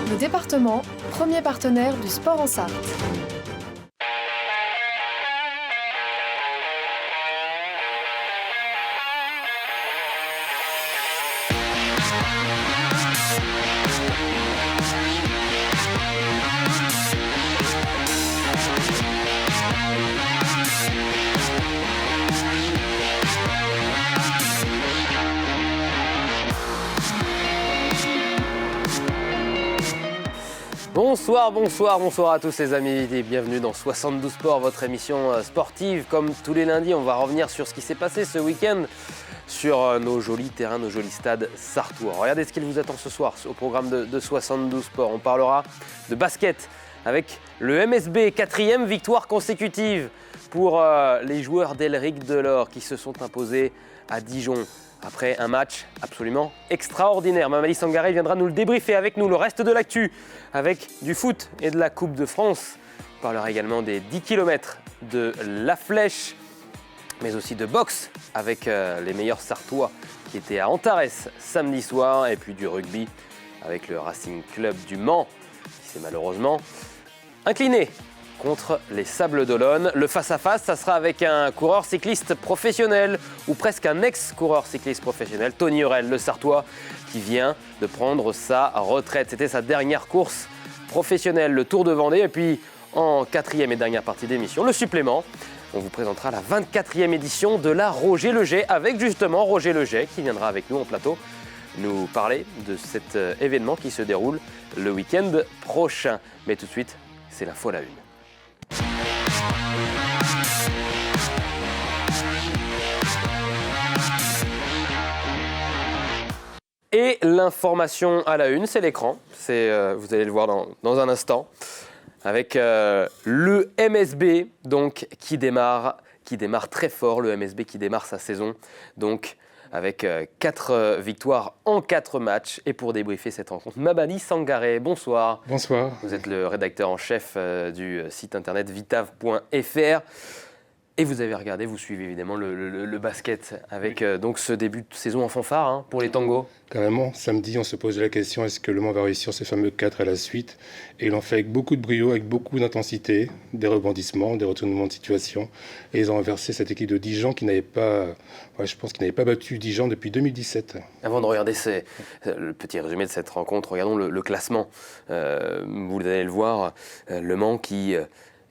Le département, premier partenaire du sport en Sarthe. Bonsoir à tous les amis et bienvenue dans 72 Sports, votre émission sportive. Comme tous les lundis, on va revenir sur ce qui s'est passé ce week-end sur nos jolis terrains, nos jolis stades sarthois. Regardez ce qu'il vous attend ce soir au programme de 72 Sports. On parlera de basket avec le MSB, 4e victoire consécutive pour les joueurs d'Elric Delors qui se sont imposés à Dijon. Après un match absolument extraordinaire. Mamadi Sangaré viendra nous le débriefer avec nous. Le reste de l'actu avec du foot et de la Coupe de France. On parlera également des 10 km de La Flèche, mais aussi de boxe avec les meilleurs Sarthois qui étaient à Antares samedi soir. Et puis du rugby avec le Racing Club du Mans qui s'est malheureusement incliné contre les Sables d'Olonne. Le face-à-face, ça sera avec un coureur cycliste professionnel ou presque un ex-coureur cycliste professionnel, Tony Hurel, le Sarthois, qui vient de prendre sa retraite. C'était sa dernière course professionnelle, le Tour de Vendée. Et puis, en 4e et dernière partie d'émission, le supplément. On vous présentera la 24e édition de la Roger Le Jay avec justement Roger Le Jay qui viendra avec nous en plateau nous parler de cet événement qui se déroule le week-end prochain. Mais tout de suite, c'est l'info à la une. Et l'information à la une, c'est l'écran. Vous allez le voir dans un instant. Avec le MSB donc, qui démarre très fort. Le MSB qui démarre sa saison donc, avec 4 victoires en 4 matchs. Et pour débriefer cette rencontre, Mamadi Sangaré, bonsoir. Bonsoir. Vous êtes le rédacteur en chef du site internet vitav.fr. Et vous avez regardé, vous suivez évidemment le basket avec donc ce début de saison en fanfare pour les tangos. Carrément, samedi on se posait la question, est-ce que Le Mans va réussir ce fameux 4 à la suite? Et ils l'ont fait avec beaucoup de brio, avec beaucoup d'intensité, des rebondissements, des retournements de situation. Et ils ont inversé cette équipe de Dijon qui n'avait pas, je pense qu'ils n'avaient pas battu Dijon depuis 2017. Avant de regarder le petit résumé de cette rencontre, regardons le classement. Vous allez le voir, Le Mans qui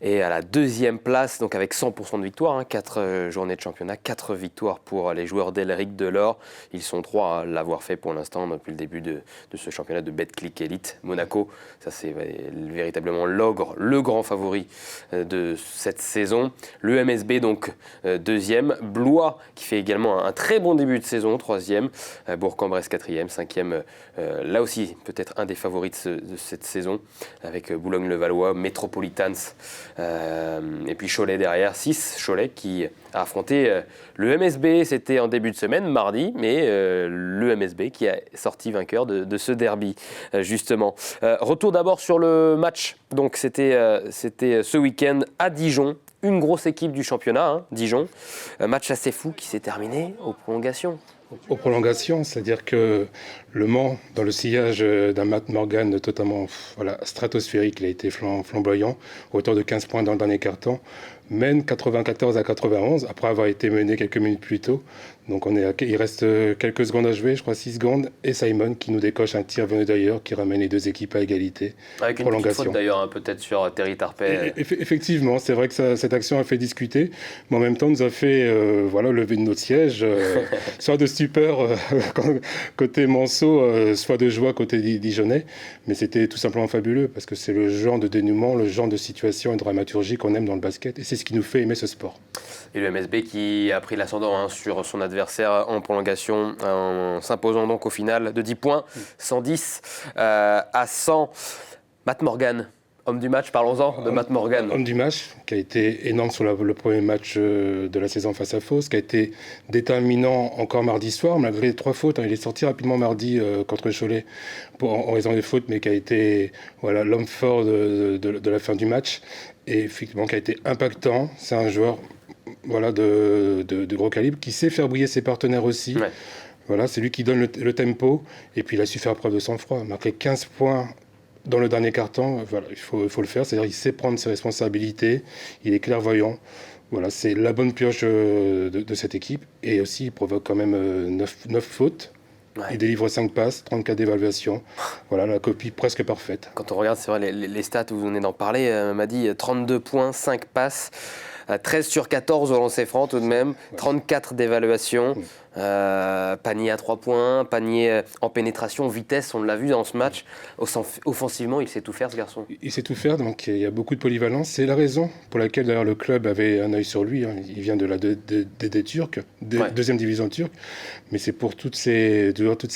est à la 2e place, donc avec 100% de victoire, 4 journées de championnat, 4 victoires pour les joueurs d'Elric Delors. Ils sont 3 à l'avoir fait pour l'instant depuis le début de ce championnat de Betclic Elite. Monaco, ça c'est véritablement l'ogre, le grand favori de cette saison. Le MSB donc 2e, Blois qui fait également un très bon début de saison, 3e, Bourg-en-Bresse 4e, 5e, là aussi peut-être un des favoris de cette saison, avec Boulogne-le-Valois, Metropolitans, et puis Cholet derrière, 6, Cholet qui a affronté le MSB, c'était en début de semaine, mardi, mais le MSB qui a sorti vainqueur de ce derby, justement. Retour d'abord sur le match, donc c'était ce week-end à Dijon, une grosse équipe du championnat, Dijon, un match assez fou qui s'est terminé aux prolongations. Aux prolongations, c'est-à-dire que Le Mans, dans le sillage d'un Matt Morgan totalement stratosphérique, il a été flamboyant, à hauteur de 15 points dans le dernier quart-temps, mène 94 à 91, après avoir été mené quelques minutes plus tôt. Donc il reste quelques secondes à jouer, je crois 6 secondes, et Simon qui nous décoche un tir venu d'ailleurs, qui ramène les deux équipes à égalité. Avec une petite faute d'ailleurs, peut-être sur Terry Tarpey. Effectivement, c'est vrai que cette action a fait discuter, mais en même temps nous a fait lever de notre siège, soit de stupeur côté Manceau, soit de joie côté Dijonnais, mais c'était tout simplement fabuleux, parce que c'est le genre de dénouement, le genre de situation et de dramaturgie qu'on aime dans le basket, et c'est ce qui nous fait aimer ce sport. Et le MSB qui a pris l'ascendant sur son adversaire en prolongation, en s'imposant donc au final de 10 points, 110 à 100. Matt Morgan, homme du match, parlons-en de Matt Morgan. Homme du match, qui a été énorme sur le premier match de la saison face à Fos, qui a été déterminant encore mardi soir, malgré les 3 fautes. Il est sorti rapidement mardi contre Cholet en raison des fautes, mais qui a été l'homme fort de la fin du match. Et effectivement, qui a été impactant. C'est un joueur de gros calibre, qui sait faire briller ses partenaires aussi. Ouais. C'est lui qui donne le tempo. Et puis il a su faire preuve de sang-froid. Marqué 15 points dans le dernier quart-temps, voilà, il faut le faire. C'est-à-dire qu'il sait prendre ses responsabilités, il est clairvoyant. Voilà, c'est la bonne pioche de cette équipe. Et aussi, il provoque quand même 9 fautes. Ouais. Il délivre 5 passes, 34 d'évaluation. Voilà, la copie presque parfaite. Quand on regarde, c'est vrai, les stats, vous venez d'en parler, m'a dit 32 points, 5 passes, 13 sur 14 au lancer franc tout de même, 34 d'évaluation, panier à 3 points, panier en pénétration, vitesse, on l'a vu dans ce match. Offensivement, il sait tout faire, ce garçon. Il sait tout faire, donc il y a beaucoup de polyvalence. C'est la raison pour laquelle d'ailleurs le club avait un œil sur lui. Il vient de la des Turcs, deuxième division turque, mais c'est pour toutes ses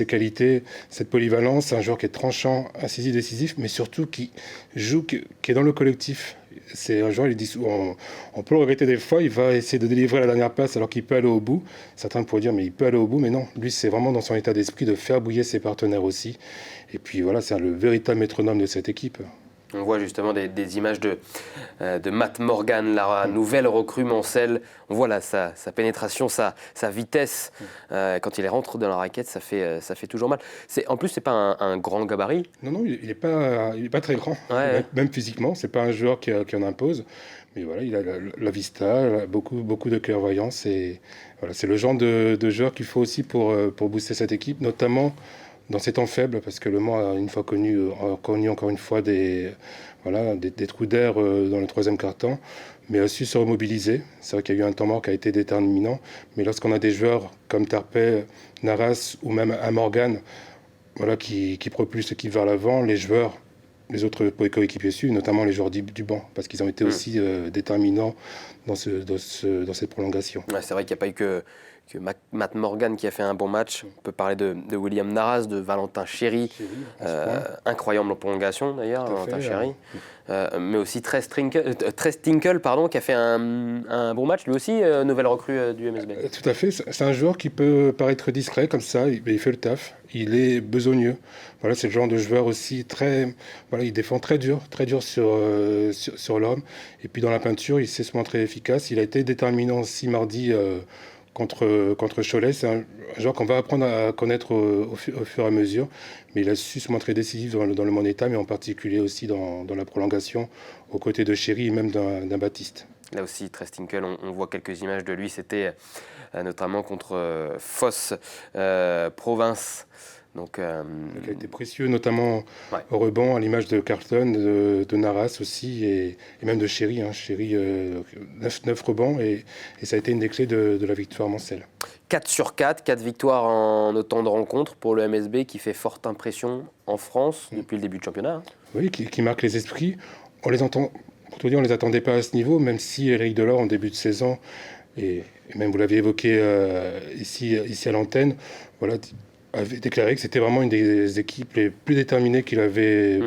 qualités, cette polyvalence, un joueur qui est tranchant, incisif, décisif, mais surtout qui joue, qui est dans le collectif. C'est un joueur, il dit, on peut le regretter des fois, il va essayer de délivrer la dernière passe alors qu'il peut aller au bout. Certains pourraient dire, mais il peut aller au bout, mais non. Lui, c'est vraiment dans son état d'esprit de faire bouillir ses partenaires aussi. Et puis voilà, c'est le véritable métronome de cette équipe. On voit justement des images de Matt Morgan, la nouvelle recrue Mancel. On voit là sa pénétration, sa vitesse. Quand il rentre dans la raquette, ça fait toujours mal. En plus, c'est pas un grand gabarit. Non, il n'est pas très grand, même physiquement. C'est pas un joueur qui en impose. Mais voilà, il a la vista, beaucoup de clairvoyance. Et voilà, c'est le genre de joueur qu'il faut aussi pour booster cette équipe, notamment dans ces temps faibles, parce que Le Mans a une fois connu encore une fois des trous d'air dans le troisième quart-temps, mais a su se remobiliser. C'est vrai qu'il y a eu un temps mort qui a été déterminant, mais lorsqu'on a des joueurs comme Tarpey, Naras ou même Morgan, voilà, qui propulsent l'équipe vers l'avant, les autres coéquipiers suivent, notamment les joueurs du banc, parce qu'ils ont été aussi déterminants dans cette prolongation. Ouais, c'est vrai qu'il n'y a pas eu que Matt Morgan qui a fait un bon match. On peut parler de William Naras, de Valentin Chéry, incroyable en prolongation d'ailleurs, Valentin Chéry. Mais aussi Tres Tinkle, qui a fait un bon match, lui aussi, nouvelle recrue du MSB. Tout à fait, c'est un joueur qui peut paraître discret comme ça, il fait le taf, il est besogneux. Voilà, c'est le genre de joueur aussi il défend très dur sur l'homme. Et puis dans la peinture, il sait se montrer efficace. Il a été déterminant aussi mardi contre Cholet. C'est un joueur qu'on va apprendre à connaître au fur et à mesure, mais il a su se montrer décisif dans le Moneta, mais en particulier aussi dans la prolongation, aux côtés de Chéry et même d'un Baptiste. Là aussi, Tres Tinkle, on voit quelques images de lui, c'était notamment contre Foss Province. Donc, qui a été précieux, notamment au rebond, à l'image de Carlton, de Naras aussi, et même de Chéry. Chéry, 9 rebonds, et ça a été une des clés de la victoire Mancel. 4 sur 4 victoires en autant de rencontres pour le MSB, qui fait forte impression en France depuis le début du championnat. Oui, qui marque les esprits. On les entend, pour tout dire, on ne les attendait pas à ce niveau, même si Éric Delors, en début de saison, et même vous l'aviez évoqué ici à l'antenne, voilà, avait déclaré que c'était vraiment une des équipes les plus déterminées qu'il avait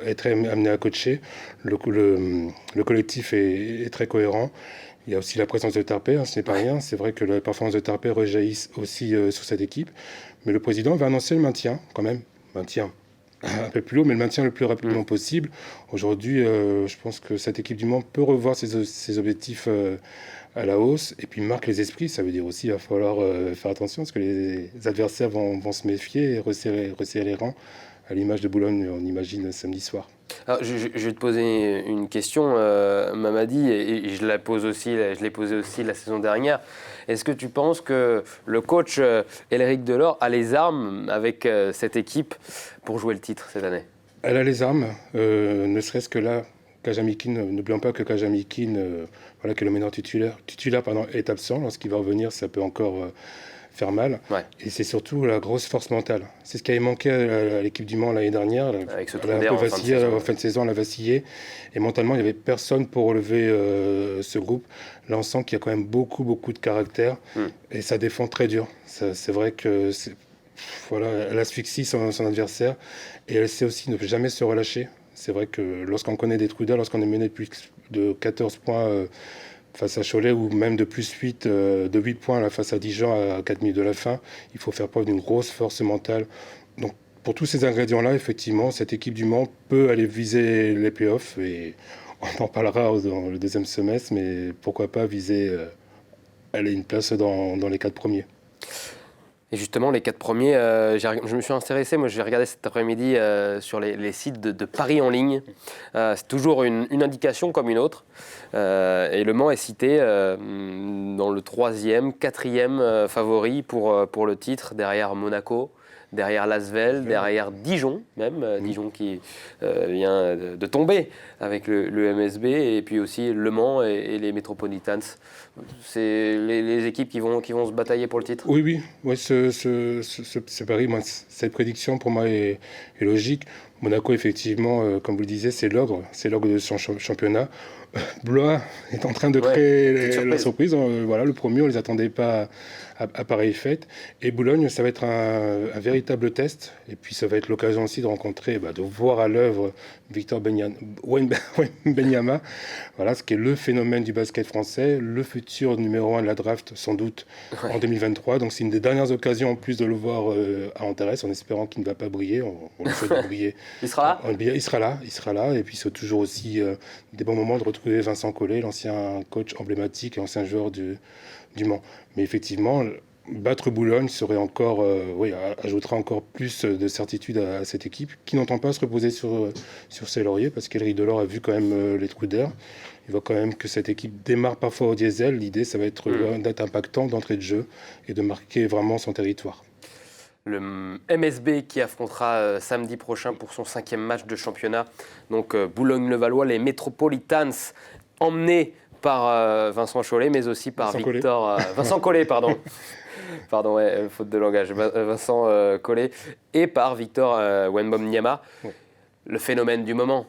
être amené à coacher. Le collectif est très cohérent. Il y a aussi la présence de Tarpey, ce n'est pas rien. C'est vrai que la performance de Tarpey rejaillit aussi sur cette équipe. Mais le président va annoncer le maintien, quand même. Maintien un peu plus haut, mais le maintien le plus rapidement possible. Aujourd'hui, je pense que cette équipe du Mans peut revoir ses objectifs à la hausse, et puis marque les esprits. Ça veut dire aussi qu'il va falloir faire attention, parce que les adversaires vont se méfier et resserrer les rangs, à l'image de Boulogne, on imagine, samedi soir. Alors, je vais te poser une question, Mamadi, et je l'ai posée aussi la saison dernière. Est-ce que tu penses que le coach Éric Delors a les armes avec cette équipe pour jouer le titre cette année ? Elle a les armes, ne serait-ce que là. Kajamikin, n'oublions pas que Kajamikin, qui est le meneur titulaire est absent. Lorsqu'il va revenir, ça peut encore faire mal. Ouais. Et c'est surtout la grosse force mentale. C'est ce qui avait manqué à l'équipe du Mans l'année dernière. Avec ce elle a un peu vacillé, en fin de saison, elle a vacillé. Et mentalement, il n'y avait personne pour relever ce groupe. Là, on sent qu'il y a quand même beaucoup de caractère. Et ça défend très dur. C'est vrai que elle asphyxie son adversaire. Et elle sait aussi ne jamais se relâcher. C'est vrai que lorsqu'on connaît des trous d'air, lorsqu'on est mené de plus de 14 points face à Cholet, ou même de plus 8, de 8 points face à Dijon à 4 minutes de la fin, il faut faire preuve d'une grosse force mentale. Donc pour tous ces ingrédients-là, effectivement, cette équipe du Mans peut aller viser les playoffs, et on en parlera dans le deuxième semestre, mais pourquoi pas viser aller une place dans les 4 premiers. Et justement, les 4 premiers, je me suis intéressé, moi j'ai regardé cet après-midi sur les sites de paris en ligne. C'est toujours une indication comme une autre. Et Le Mans est cité dans le 3e, 4e favori pour le titre, derrière Monaco, derrière Lasvel, derrière Dijon même, Dijon qui vient de tomber avec le MSB, et puis aussi Le Mans et les Metropolitans. C'est les équipes qui vont se batailler pour le titre. Oui, ce pari, moi, cette prédiction pour moi est logique. Monaco, effectivement, comme vous le disiez, c'est l'ogre de son championnat. Blois est en train de créer la surprise. Voilà, le premier, on ne les attendait pas à pareille fête. Et Boulogne, ça va être un véritable test. Et puis, ça va être l'occasion aussi de rencontrer, de voir à l'œuvre Victor Wembanyama, voilà, ce qui est le phénomène du basket français, le futur numéro 1 de la draft, sans doute, en 2023. Donc, c'est une des dernières occasions, en plus, de le voir à Antares, en espérant qu'il ne va pas briller. On le souhaite briller. Il sera là ? Il sera là. Et puis, c'est toujours aussi des bons moments de retrouver Vincent Collet, l'ancien coach emblématique et ancien joueur du Mans. Mais effectivement, battre Boulogne serait encore, ajoutera encore plus de certitude à cette équipe qui n'entend pas se reposer sur ses lauriers, parce qu'Éric Delors a vu quand même les trous d'air. Il voit quand même que cette équipe démarre parfois au diesel. L'idée, ça va être d'être impactant d'entrée de jeu et de marquer vraiment son territoire. Le MSB qui affrontera samedi prochain pour son 5e match de championnat. Donc Boulogne-le-Valois, les Metropolitans, emmenés par Vincent Collet, mais aussi par Vincent Collet, pardon. Pardon, faute de langage. Vincent Collet et par Victor Wembanyama. Ouais. Le phénomène du moment.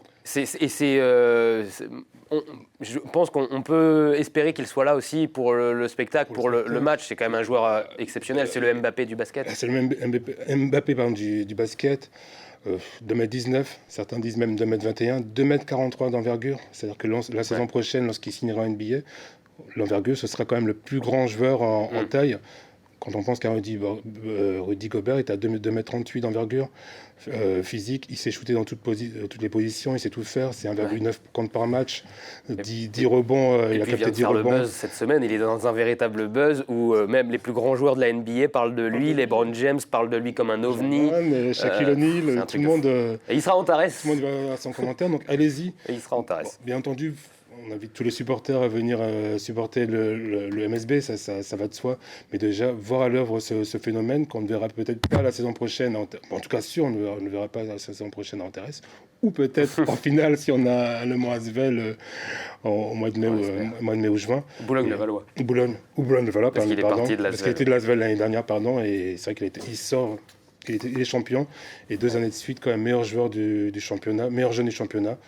Je pense qu'on peut espérer qu'il soit là aussi pour le spectacle, pour le match. C'est quand même un joueur exceptionnel. C'est le Mbappé du basket. C'est le Mbappé du basket. 2m19, certains disent même 2m21, 2m43 d'envergure. C'est-à-dire que la saison prochaine, lorsqu'il signera un billet, l'envergure, ce sera quand même le plus grand joueur en taille. Quand on pense qu'un Rudy Gobert est à 2m38 d'envergure physique, il s'est shooté dans toutes les positions, il sait tout faire, c'est 1,9 compte par match, 10 rebonds, il a capté 10 rebonds. Le buzz cette semaine, il est dans un véritable buzz où même les plus grands joueurs de la NBA parlent de lui, LeBron James parle de lui comme un ovni. Shaquille O'Neal, tout le monde... Et il sera en Antares. Tout le monde va à son commentaire, donc allez-y. Et il sera en Antares. Bien entendu, on invite tous les supporters à venir supporter le MSB, ça va de soi. Mais déjà, voir à l'œuvre ce phénomène qu'on ne verra peut-être pas la saison prochaine, en tout cas sûr, on ne verra pas la saison prochaine à Antares, ou peut-être en finale si on a le Mans Asvel au mois de mai ou juin. Boulogne-le-Valois. Boulogne-le-Valois, parce qu'il est parti de Lasvel. Parce qu'il était de Lasvel l'année dernière, et c'est vrai il est champion, et 2 années de suite quand même meilleur joueur du championnat, meilleur jeune du championnat.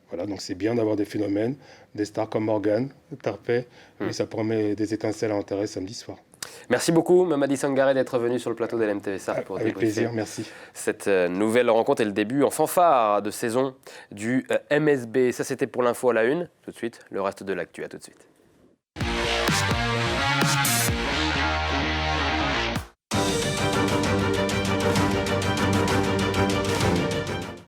Voilà, donc c'est bien d'avoir des phénomènes, des stars comme Morgan, Tarpey, et ça promet des étincelles à Antares samedi soir. Merci beaucoup, Mamadi Sangaré, d'être venu sur le plateau de LMTV Sarthe pour avec plaisir, merci. Cette nouvelle rencontre et le début en fanfare de saison du MSB. Ça, c'était pour l'info à la une. Tout de suite, le reste de l'actu. À tout de suite.